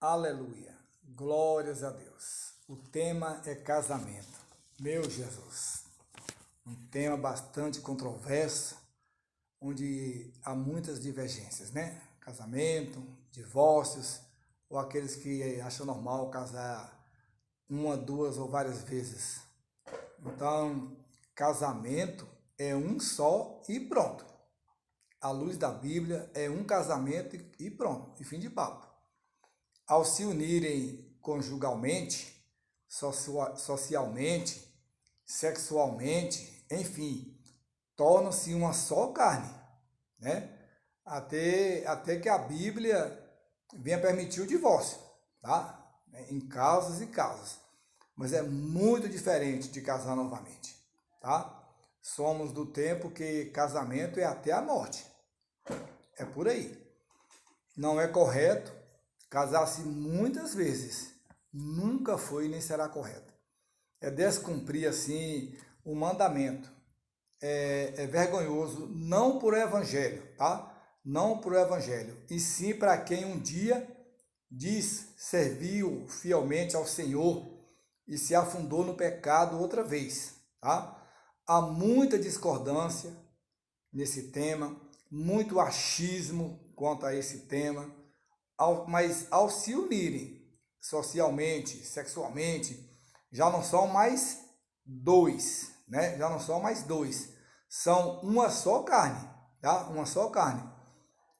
Aleluia, glórias a Deus. O tema é casamento. Meu Jesus, um tema bastante controverso, onde há muitas divergências, né? Casamento, divórcios, ou aqueles que acham normal casar uma, duas ou várias vezes. Então, casamento é um só e pronto. À luz da Bíblia, é um casamento e pronto, e fim de papo. Ao se unirem conjugalmente, socialmente, sexualmente, enfim, tornam-se uma só carne, né? Até que a Bíblia venha permitir o divórcio, tá? Em casos e casos. Mas é muito diferente de casar novamente, tá? Somos do tempo que casamento é até a morte. É por aí. Não é correto casar-se muitas vezes. Nunca foi nem será correto. É descumprir, assim, o mandamento. É vergonhoso, não por evangelho, tá? Não por evangelho. E sim para quem um dia diz serviu fielmente ao Senhor e se afundou no pecado outra vez, tá? Há muita discordância nesse tema, muito achismo quanto a esse tema, mas ao se unirem socialmente, sexualmente, já não são mais dois, né? Já não são mais dois, são uma só carne, tá? Uma só carne.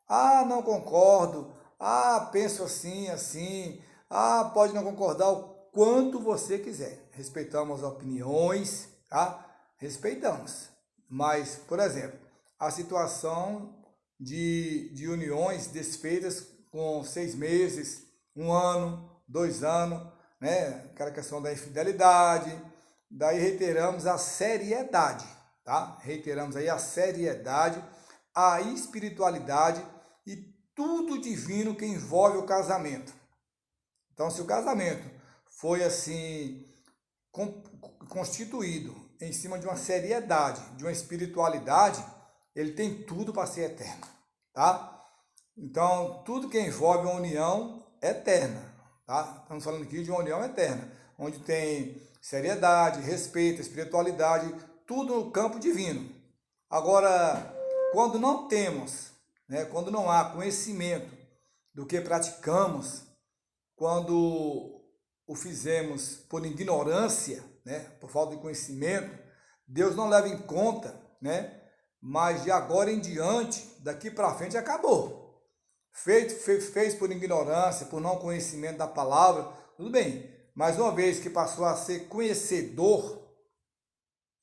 Ah, não concordo. Ah, penso assim, assim. Ah, pode não concordar o quanto você quiser. Respeitamos opiniões, tá? Respeitamos. Mas, por exemplo, a situação de uniões desfeitas com 6 meses, 1 ano, 2 anos, né? Aquela questão da infidelidade. Daí reiteramos a seriedade, tá? Reiteramos aí a seriedade, a espiritualidade e tudo divino que envolve o casamento. Então, se o casamento foi assim constituído em cima de uma seriedade, de uma espiritualidade, ele tem tudo para ser eterno, tá? Então, tudo que envolve uma união eterna, tá? Estamos falando aqui de uma união eterna, onde tem seriedade, respeito, espiritualidade, tudo no campo divino. Agora, quando não temos, né, quando não há conhecimento do que praticamos, quando o fizemos por ignorância, né, por falta de conhecimento, Deus não leva em conta, né? Mas de agora em diante, daqui para frente, acabou. Fez por ignorância, por não conhecimento da palavra, tudo bem. Mas uma vez que passou a ser conhecedor,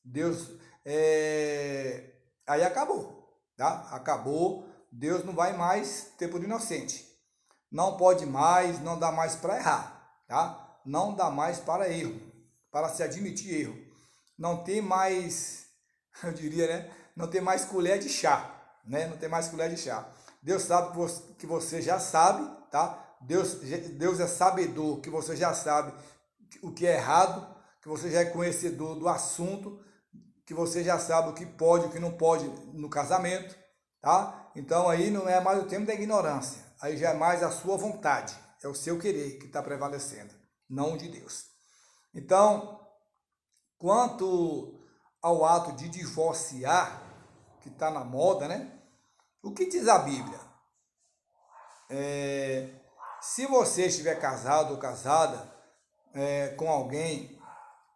Deus, aí acabou, tá? Acabou, Deus não vai mais ter por inocente. Não pode mais, não dá mais para errar, tá? Não dá mais para erro, para se admitir erro. Não tem mais, eu diria, né? Não tem mais colher de chá, né? Não tem mais colher de chá. Deus sabe que você já sabe, tá? Deus é sabedor, que você já sabe o que é errado, que você já é conhecedor do assunto, que você já sabe o que pode e o que não pode no casamento, tá? Então aí não é mais o tempo da ignorância, aí já é mais a sua vontade, é o seu querer que está prevalecendo, não o de Deus. Então, quanto ao ato de divorciar, que está na moda, né? O que diz a Bíblia? Se você estiver casado ou casada com alguém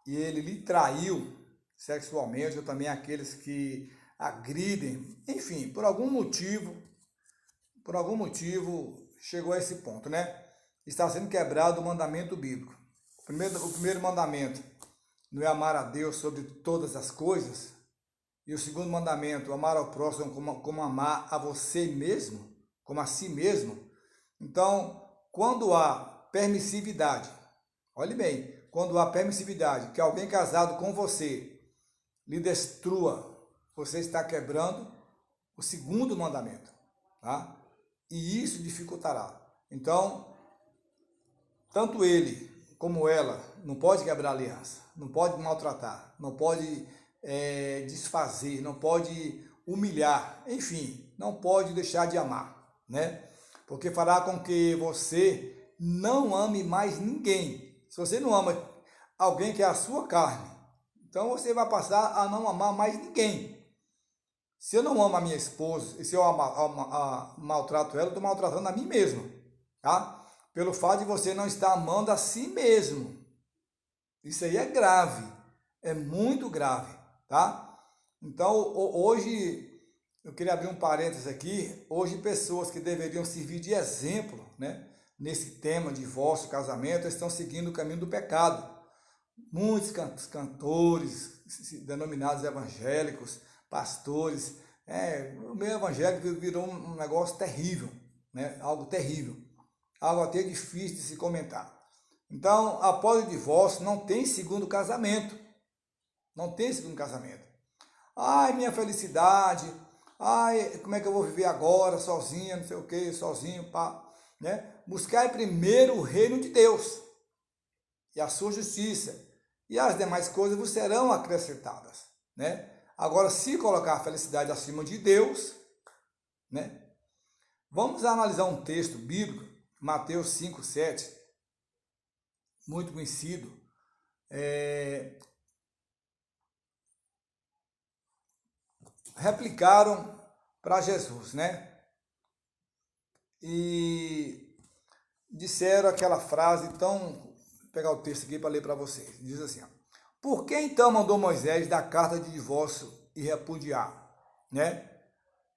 e ele lhe traiu sexualmente, ou também aqueles que agridem, enfim, por algum motivo chegou a esse ponto, né? Está sendo quebrado o mandamento bíblico. O primeiro mandamento não é amar a Deus sobre todas as coisas. E o segundo mandamento, amar ao próximo como amar a você mesmo, como a si mesmo. Então, quando há permissividade, olhe bem, quando há permissividade, que alguém casado com você lhe destrua, você está quebrando o segundo mandamento, tá? E isso dificultará. Então, tanto ele como ela não pode quebrar aliança, não pode maltratar, não pode desfazer, não pode humilhar, enfim, não pode deixar de amar, né? Porque fará com que você não ame mais ninguém. Se você não ama alguém que é a sua carne, então você vai passar a não amar mais ninguém. Se eu não amo a minha esposa, e se eu maltrato ela, eu estou maltratando a mim mesmo, tá? Pelo fato de você não estar amando a si mesmo. Isso aí é grave, é muito grave, tá? Então, hoje, eu queria abrir um parênteses aqui, hoje pessoas que deveriam servir de exemplo, né, nesse tema de divórcio, casamento, estão seguindo o caminho do pecado. Muitos cantores, denominados evangélicos, pastores, o meio evangélico virou um negócio terrível, né? Algo terrível, algo até difícil de se comentar. Então, após o divórcio, não tem segundo casamento, não tem segundo casamento. Ai, minha felicidade, ai, como é que eu vou viver agora, sozinha, não sei o que, sozinho, pá, né? Buscar primeiro o reino de Deus e a sua justiça, e as demais coisas vos serão acrescentadas, né? Agora, se colocar a felicidade acima de Deus, né? Vamos analisar um texto bíblico, Mateus 5:7, muito conhecido. Replicaram para Jesus, né? E disseram aquela frase tão... Vou pegar o texto aqui para ler para vocês. Diz assim, ó: por que então mandou Moisés dar carta de divórcio e repudiar, né?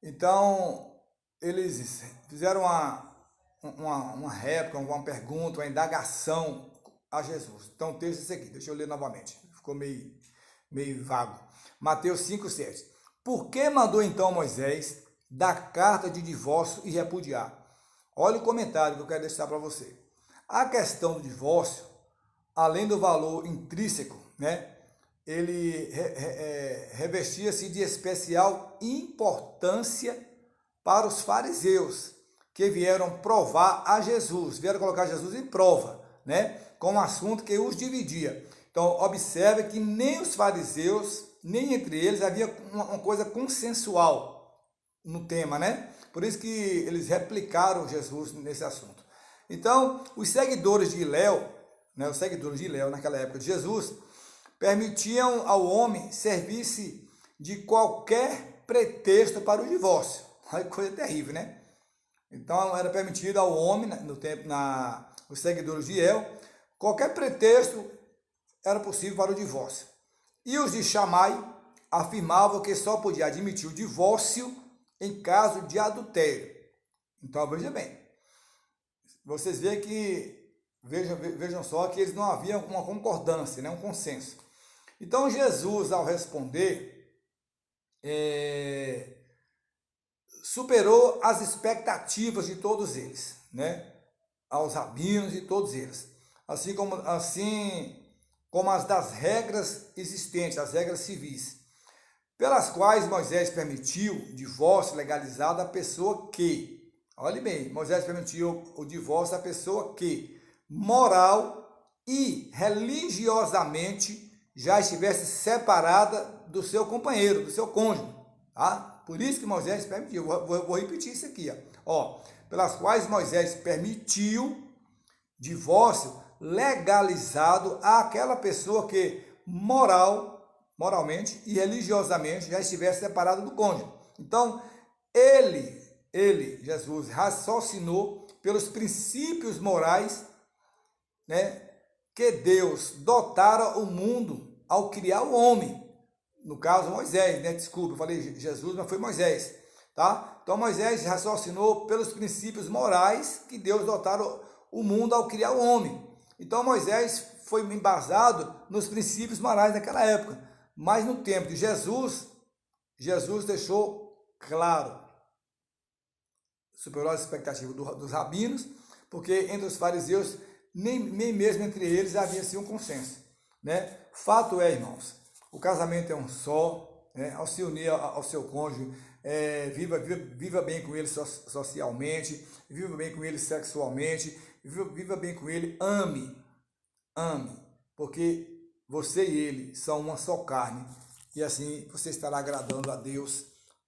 Então, eles fizeram uma réplica, uma pergunta, uma indagação a Jesus. Então, o texto é esse aqui, deixa eu ler novamente, ficou meio vago. Mateus 5:7. Por que mandou então Moisés dar carta de divórcio e repudiar? Olha o comentário que eu quero deixar para você. A questão do divórcio, além do valor intrínseco, né, ele revestia-se de especial importância para os fariseus, que vieram provar a Jesus, vieram colocar Jesus em prova, né, com um assunto que os dividia. Então, observe que nem os fariseus, nem entre eles havia uma coisa consensual no tema, né? Por isso que eles replicaram Jesus nesse assunto. Então, os seguidores de Hilel, né, naquela época de Jesus, permitiam ao homem servir-se de qualquer pretexto para o divórcio. Olha que coisa terrível, né? Então, era permitido ao homem, no tempo, os seguidores de Hilel, qualquer pretexto era possível para o divórcio. E os de Shammai afirmavam que só podia admitir o divórcio em caso de adultério. Então, veja bem, vocês veem que, vejam só que eles não haviam uma concordância, né, um consenso. Então, Jesus, ao responder, superou as expectativas de todos eles, né, aos rabinos e todos eles, assim como as das regras existentes, as regras civis, pelas quais Moisés permitiu divórcio legalizado à pessoa que, olhe bem, Moisés permitiu o divórcio à pessoa que, moral e religiosamente, já estivesse separada do seu companheiro, do seu cônjuge, tá? Por isso que Moisés permitiu, vou repetir isso aqui, ó, pelas quais Moisés permitiu divórcio legalizado àquela pessoa que moralmente e religiosamente já estivesse separado do cônjuge. Então, Jesus, raciocinou pelos princípios morais, né, que Deus dotara o mundo ao criar o homem. No caso, Moisés, né? Desculpa, eu falei Jesus, mas foi Moisés, tá? Então, Moisés raciocinou pelos princípios morais que Deus dotara o mundo ao criar o homem. Então, Moisés foi embasado nos princípios morais daquela época. Mas no tempo de Jesus, Jesus deixou claro, superou as expectativas dos rabinos, porque entre os fariseus, nem mesmo entre eles havia assim um consenso, né? Fato é, irmãos, o casamento é um só, né? Ao se unir ao seu cônjuge, viva bem com ele socialmente, viva bem com ele sexualmente, viva bem com ele, ame, porque você e ele são uma só carne, e assim você estará agradando a Deus,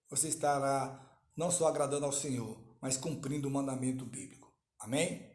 você estará não só agradando ao Senhor, mas cumprindo o mandamento bíblico. Amém?